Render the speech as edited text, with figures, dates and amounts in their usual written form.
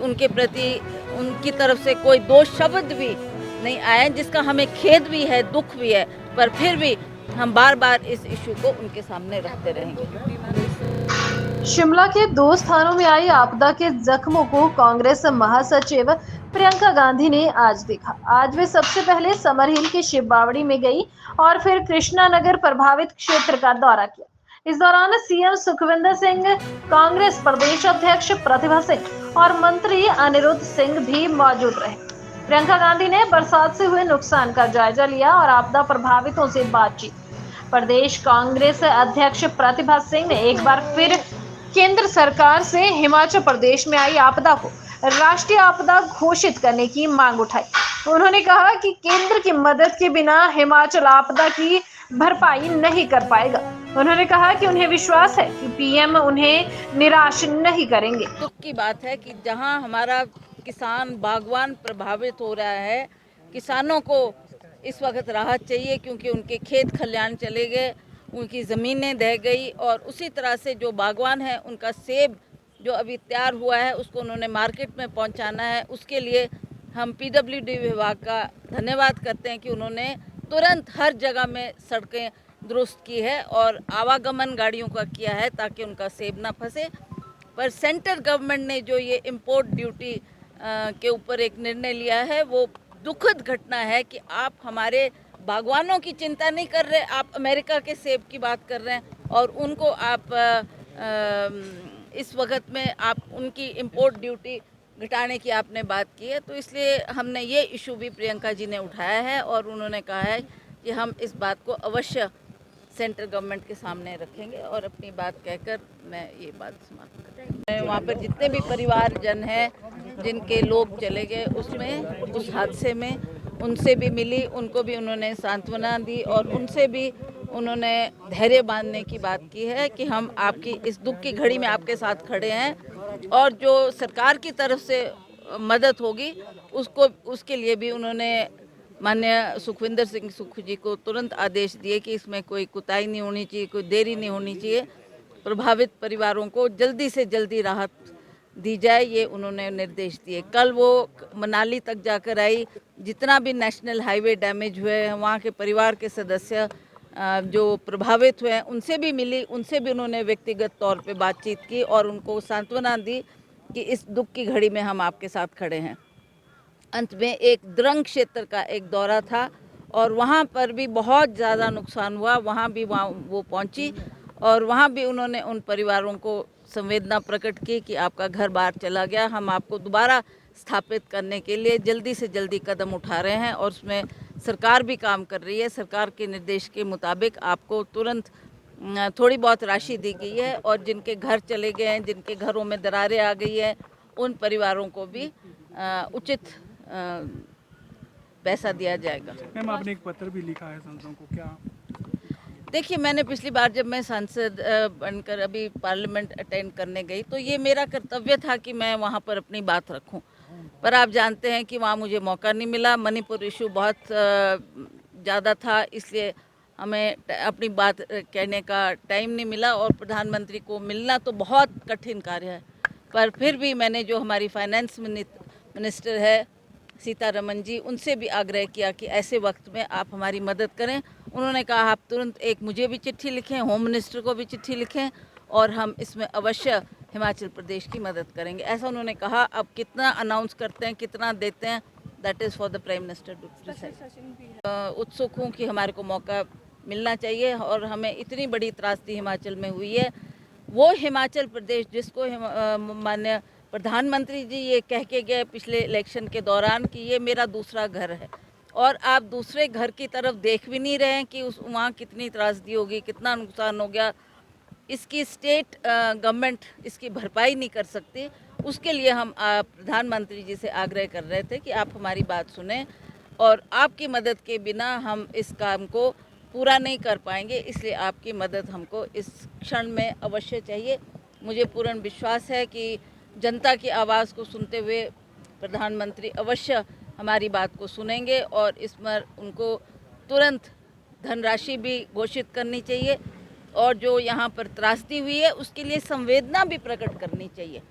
उनके प्रति उनकी तरफ से कोई दो शब्द भी नहीं आए, जिसका हमें खेद भी है, दुख भी है, पर फिर भी हम बार बार इस इशू को उनके सामने रखते रहेंगे। शिमला के 2 स्थानों में आई आपदा के जख्मों को कांग्रेस महासचिव प्रियंका गांधी ने आज देखा। आज वे सबसे पहले समरहिल की शिव बावड़ी में गई और फिर कृष्णा नगर प्रभावित क्षेत्र का दौरा किया। इस दौरान सीएम सुखविंदर सिंह, कांग्रेस प्रदेश अध्यक्ष प्रतिभा सिंह और मंत्री अनिरुद्ध सिंह भी मौजूद रहे। प्रियंका गांधी ने बरसात से हुए नुकसान का जायजा लिया और आपदा प्रभावितों से बातचीत। प्रदेश कांग्रेस अध्यक्ष प्रतिभा सिंह ने एक बार फिर केंद्र सरकार से हिमाचल प्रदेश में आई आपदा को राष्ट्रीय आपदा घोषित करने की मांग उठाई। उन्होंने कहा कि केंद्र की मदद के बिना हिमाचल आपदा की भरपाई नहीं कर पाएगा। उन्होंने कहा कि उन्हें विश्वास है कि पीएम उन्हें निराश नहीं करेंगे। दुख की बात है कि जहां हमारा किसान बागवान प्रभावित हो रहा है, किसानों को इस वक्त राहत चाहिए क्योंकि उनके खेत खलिहान चले गए, उनकी ज़मीनें दह गई, और उसी तरह से जो बागवान है उनका सेब जो अभी तैयार हुआ है उसको उन्होंने मार्केट में पहुंचाना है। उसके लिए हम पीडब्ल्यूडी विभाग का धन्यवाद करते हैं कि उन्होंने तुरंत हर जगह में सड़कें दुरुस्त की है और आवागमन गाड़ियों का किया है ताकि उनका सेब ना फंसे। पर सेंट्रल गवर्नमेंट ने जो ये इंपोर्ट ड्यूटी के ऊपर एक निर्णय लिया है, वो दुखद घटना है कि आप हमारे बागवानों की चिंता नहीं कर रहे, आप अमेरिका के सेब की बात कर रहे हैं और उनको आप इस वक्त में आप उनकी इंपोर्ट ड्यूटी घटाने की आपने बात की है। तो इसलिए हमने ये इशू भी प्रियंका जी ने उठाया है और उन्होंने कहा है कि हम इस बात को अवश्य सेंट्रल गवर्नमेंट के सामने रखेंगे और अपनी बात कहकर मैं ये बात समाप्त करूँगी। वहाँ पर जितने भी परिवारजन हैं जिनके लोग चले गए उसमें उस हादसे में, उनसे भी मिली, उनको भी उन्होंने सांत्वना दी और उनसे भी उन्होंने धैर्य बांधने की बात की है कि हम आपकी इस दुख की घड़ी में आपके साथ खड़े हैं और जो सरकार की तरफ से मदद होगी उसको उसके लिए भी उन्होंने माननीय सुखविंदर सिंह सुक्खू जी को तुरंत आदेश दिए कि इसमें कोई कुताही नहीं होनी चाहिए, कोई देरी नहीं होनी चाहिए, प्रभावित परिवारों को जल्दी से जल्दी राहत दी जाए, ये उन्होंने निर्देश दिए। कल वो मनाली तक जाकर आई, जितना भी नेशनल हाईवे डैमेज हुए हैं वहाँ के परिवार के सदस्य जो प्रभावित हुए हैं उनसे भी मिली, उनसे भी उन्होंने व्यक्तिगत तौर पे बातचीत की और उनको सांत्वना दी कि इस दुख की घड़ी में हम आपके साथ खड़े हैं। अंत में एक द्रंग क्षेत्र का एक दौरा था और वहाँ पर भी बहुत ज़्यादा नुकसान हुआ, वहाँ भी वो पहुँची और वहाँ भी उन्होंने उन परिवारों को संवेदना प्रकट की कि आपका घर बाहर चला गया, हम आपको दोबारा स्थापित करने के लिए जल्दी से जल्दी कदम उठा रहे हैं और उसमें सरकार भी काम कर रही है। सरकार के निर्देश के मुताबिक आपको तुरंत थोड़ी बहुत राशि दी गई है और जिनके घर चले गए हैं, जिनके घरों में दरारें आ गई है, उन परिवारों को भी उचित पैसा दिया जाएगा। मैम, आपने एक पत्र भी लिखा है सांसदों को, क्या? देखिए, मैंने पिछली बार जब मैं सांसद बनकर अभी पार्लियामेंट अटेंड करने गई तो ये मेरा कर्तव्य था कि मैं वहाँ पर अपनी बात रखूँ, पर आप जानते हैं कि वहाँ मुझे मौका नहीं मिला। मणिपुर इशू बहुत ज़्यादा था, इसलिए हमें अपनी बात कहने का टाइम नहीं मिला और प्रधानमंत्री को मिलना तो बहुत कठिन कार्य है। पर फिर भी मैंने जो हमारी फाइनेंस मिनिस्टर है सीतारमन जी, उनसे भी आग्रह किया कि ऐसे वक्त में आप हमारी मदद करें। उन्होंने कहा आप तुरंत एक मुझे भी चिट्ठी लिखें, होम मिनिस्टर को भी चिट्ठी लिखें और हम इसमें अवश्य हिमाचल प्रदेश की मदद करेंगे, ऐसा उन्होंने कहा। अब कितना अनाउंस करते हैं, कितना देते हैं, that is for the prime minister to decide. उत्सुक हूँ कि हमारे को मौका मिलना चाहिए और हमें इतनी बड़ी त्रासदी हिमाचल में हुई है, वो हिमाचल प्रदेश जिसको माननीय प्रधानमंत्री जी ये कह के गए पिछले इलेक्शन के दौरान कि ये मेरा दूसरा घर है, और आप दूसरे घर की तरफ देख भी नहीं रहे हैं कि उस वहाँ कितनी त्रासदी होगी, कितना नुकसान हो गया। इसकी स्टेट गवर्नमेंट इसकी भरपाई नहीं कर सकती। उसके लिए हम प्रधानमंत्री जी से आग्रह कर रहे थे कि आप हमारी बात सुने और आपकी मदद के बिना हम इस काम को पूरा नहीं कर पाएंगे, इसलिए आपकी मदद हमको इस क्षण में अवश्य चाहिए। मुझे पूर्ण विश्वास है कि जनता की आवाज़ को सुनते हुए प्रधानमंत्री अवश्य हमारी बात को सुनेंगे और इस पर उनको तुरंत धनराशि भी घोषित करनी चाहिए और जो यहाँ पर त्रासदी हुई है उसके लिए संवेदना भी प्रकट करनी चाहिए।